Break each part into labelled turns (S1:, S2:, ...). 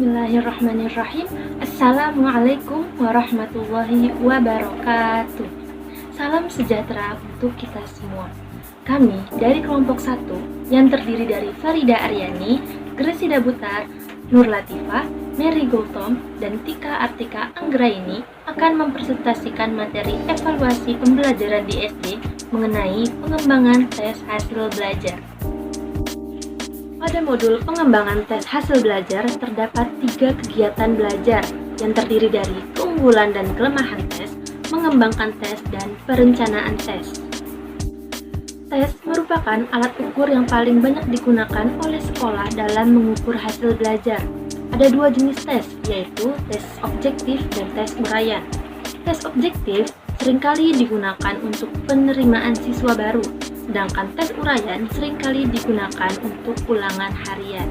S1: Bismillahirrahmanirrahim. Assalamualaikum warahmatullahi wabarakatuh. Salam sejahtera untuk kita semua. Kami dari kelompok 1 yang terdiri dari Farida Aryani, Gresida Butar, Nur Latifah, Mary Gultom, dan Tika Artika Anggraini akan mempresentasikan materi evaluasi pembelajaran di SD mengenai pengembangan tes hasil belajar. Pada modul pengembangan tes hasil belajar terdapat 3 kegiatan belajar yang terdiri dari keunggulan dan kelemahan tes, mengembangkan tes, dan perencanaan tes. Tes merupakan alat ukur yang paling banyak digunakan oleh sekolah dalam mengukur hasil belajar. Ada 2 jenis tes, yaitu tes objektif dan tes uraian. Tes objektif seringkali digunakan untuk penerimaan siswa baru, sedangkan tes uraian seringkali digunakan untuk ulangan harian.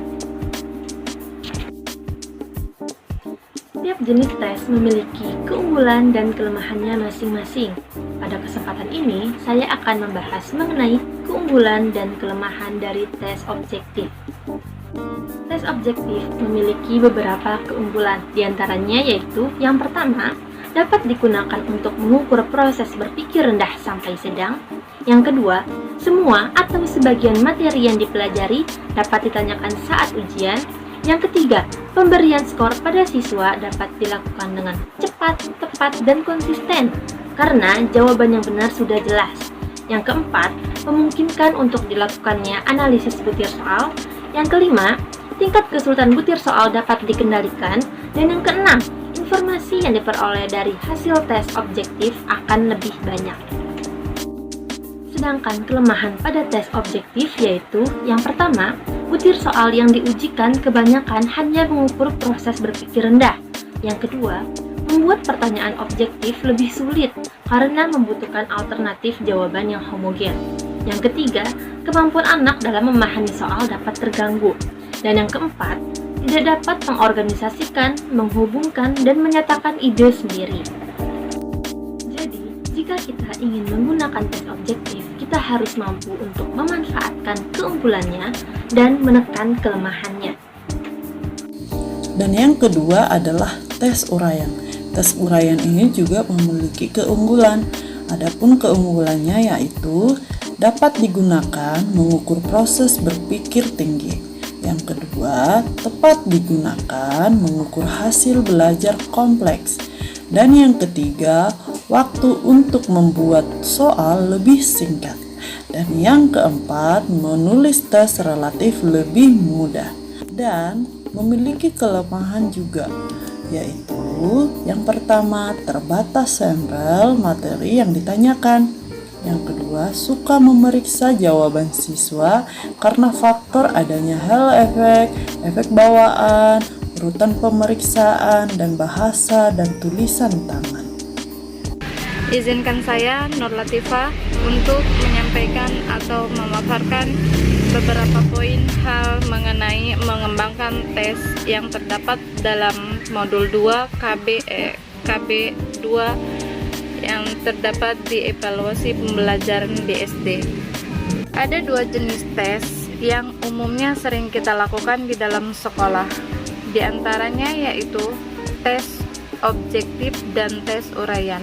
S1: Setiap jenis tes memiliki keunggulan dan kelemahannya masing-masing. Pada kesempatan ini, saya akan membahas mengenai keunggulan dan kelemahan dari tes objektif. Tes objektif memiliki beberapa keunggulan, diantaranya yaitu yang pertama, dapat digunakan untuk mengukur proses berpikir rendah sampai sedang. Yang kedua, semua atau sebagian materi yang dipelajari dapat ditanyakan saat ujian. Yang ketiga, pemberian skor pada siswa dapat dilakukan dengan cepat, tepat, dan konsisten karena jawaban yang benar sudah jelas. Yang keempat, memungkinkan untuk dilakukannya analisis butir soal. Yang kelima, tingkat kesulitan butir soal dapat dikendalikan. Dan yang keenam, informasi yang diperoleh dari hasil tes objektif akan lebih banyak. Sedangkan kelemahan pada tes objektif yaitu yang pertama, butir soal yang diujikan kebanyakan hanya mengukur proses berpikir rendah. Yang kedua, membuat pertanyaan objektif lebih sulit karena membutuhkan alternatif jawaban yang homogen. Yang ketiga, kemampuan anak dalam memahami soal dapat terganggu. Dan yang keempat, tidak dapat mengorganisasikan, menghubungkan, dan menyatakan ide sendiri. Jadi, jika kita ingin menggunakan tes objektif, kita harus mampu untuk memanfaatkan keunggulannya dan menekan kelemahannya.
S2: Dan yang kedua adalah tes uraian. Tes uraian ini juga memiliki keunggulan. Adapun keunggulannya yaitu dapat digunakan mengukur proses berpikir tinggi. Yang kedua, tepat digunakan mengukur hasil belajar kompleks. Dan yang ketiga, waktu untuk membuat soal lebih singkat. Dan yang keempat, menulis tes relatif lebih mudah. Dan memiliki kelemahan juga, yaitu yang pertama, terbatas sampel materi yang ditanyakan. Yang kedua, suka memeriksa jawaban siswa karena faktor adanya halo efek, efek bawaan, urutan pemeriksaan, dan bahasa dan tulisan tangan.
S3: Izinkan saya, Nur Latifah, untuk menyampaikan atau memaparkan beberapa poin hal mengenai mengembangkan tes yang terdapat dalam modul 2 KB 2 yang terdapat di evaluasi pembelajaran di SD. Ada 2 jenis tes yang umumnya sering kita lakukan di dalam sekolah. Di antaranya yaitu tes objektif dan tes uraian.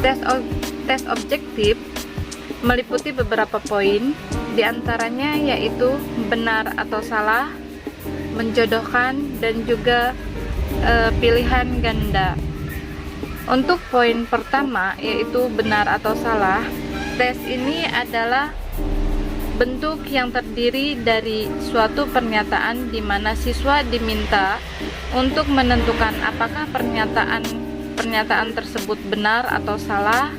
S3: Tes objektif meliputi beberapa poin, di antaranya yaitu benar atau salah, menjodohkan, dan juga pilihan ganda. Untuk poin pertama yaitu benar atau salah, tes ini adalah bentuk yang terdiri dari suatu pernyataan di mana siswa diminta untuk menentukan apakah pernyataan tersebut benar atau salah,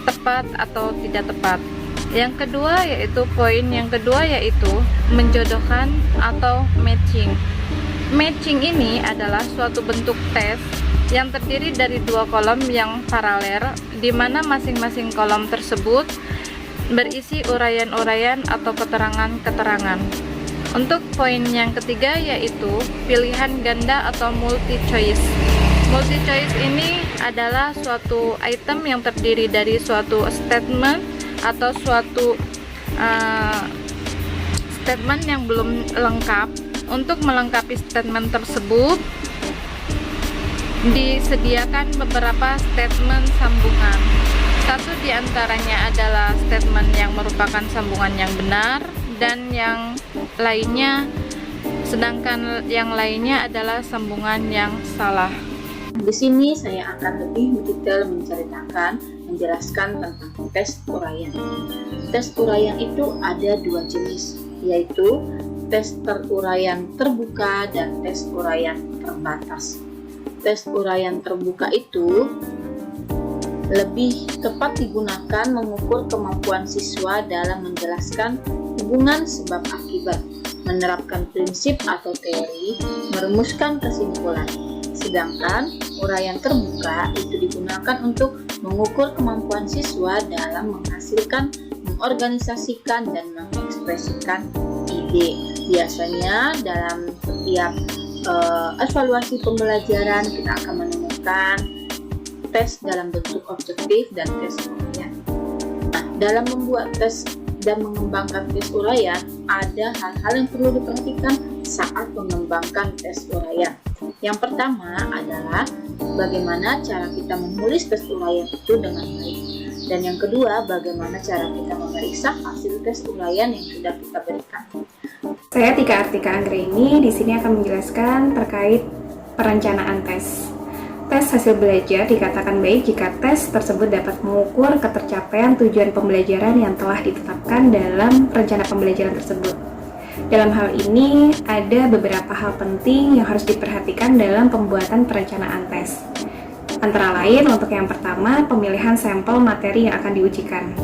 S3: tepat atau tidak tepat. Yang kedua yaitu poin yang kedua yaitu menjodohkan atau matching. Matching ini adalah suatu bentuk tes yang terdiri dari 2 kolom yang paralel, di mana masing-masing kolom tersebut berisi uraian-uraian atau keterangan-keterangan. Untuk poin yang ketiga yaitu pilihan ganda atau multi choice. Multi choice ini adalah suatu item yang terdiri dari suatu statement atau suatu statement yang belum lengkap Untuk melengkapi statement tersebut, disediakan beberapa statement sambungan. Satu di antaranya adalah statement yang merupakan sambungan yang benar dan sedangkan yang lainnya adalah sambungan yang salah.
S4: Di sini saya akan lebih mendetail menjelaskan tentang tes uraian. Tes uraian itu ada dua jenis, yaitu tes uraian terbuka dan tes uraian terbatas. Tes uraian terbuka itu lebih tepat digunakan mengukur kemampuan siswa dalam menjelaskan hubungan sebab akibat, menerapkan prinsip atau teori, merumuskan kesimpulan. Sedangkan uraian terbuka itu digunakan untuk mengukur kemampuan siswa dalam menghasilkan, mengorganisasikan, dan mengekspresikan ide. Biasanya dalam setiap evaluasi pembelajaran kita akan menemukan tes dalam bentuk objektif dan tes uraian. Nah, dalam membuat tes dan mengembangkan tes uraian, ada hal-hal yang perlu diperhatikan saat mengembangkan tes uraian. Yang pertama adalah bagaimana cara kita menulis tes uraian itu dengan baik. Dan yang kedua, bagaimana cara kita memeriksa hasil tes uraian yang sudah kita berikan.
S5: Saya Tika Artika Anggraini di sini akan menjelaskan terkait perencanaan tes. Tes hasil belajar dikatakan baik jika tes tersebut dapat mengukur ketercapaian tujuan pembelajaran yang telah ditetapkan dalam rencana pembelajaran tersebut. Dalam hal ini, ada beberapa hal penting yang harus diperhatikan dalam pembuatan perencanaan tes. Antara lain, untuk yang pertama, pemilihan sampel materi yang akan diujikan.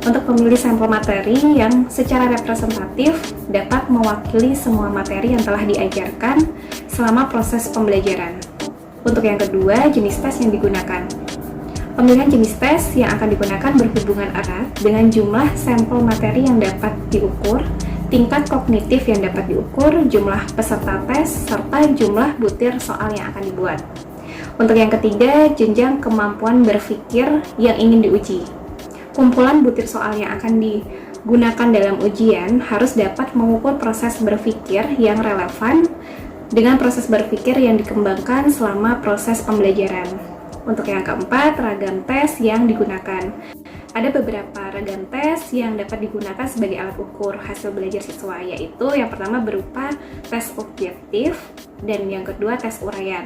S5: Untuk memilih sampel materi yang secara representatif dapat mewakili semua materi yang telah diajarkan selama proses pembelajaran. Untuk yang kedua, jenis tes yang digunakan. Pemilihan jenis tes yang akan digunakan berhubungan erat dengan jumlah sampel materi yang dapat diukur, tingkat kognitif yang dapat diukur, jumlah peserta tes, serta jumlah butir soal yang akan dibuat. Untuk yang ketiga, jenjang kemampuan berpikir yang ingin diuji. Kumpulan butir soal yang akan digunakan dalam ujian harus dapat mengukur proses berpikir yang relevan dengan proses berpikir yang dikembangkan selama proses pembelajaran. Untuk yang keempat, ragam tes yang digunakan. Ada beberapa ragam tes yang dapat digunakan sebagai alat ukur hasil belajar siswa, yaitu yang pertama berupa tes objektif dan yang kedua tes uraian.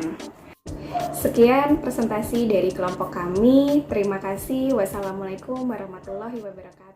S5: Sekian presentasi dari kelompok kami. Terima kasih. Wassalamualaikum warahmatullahi wabarakatuh.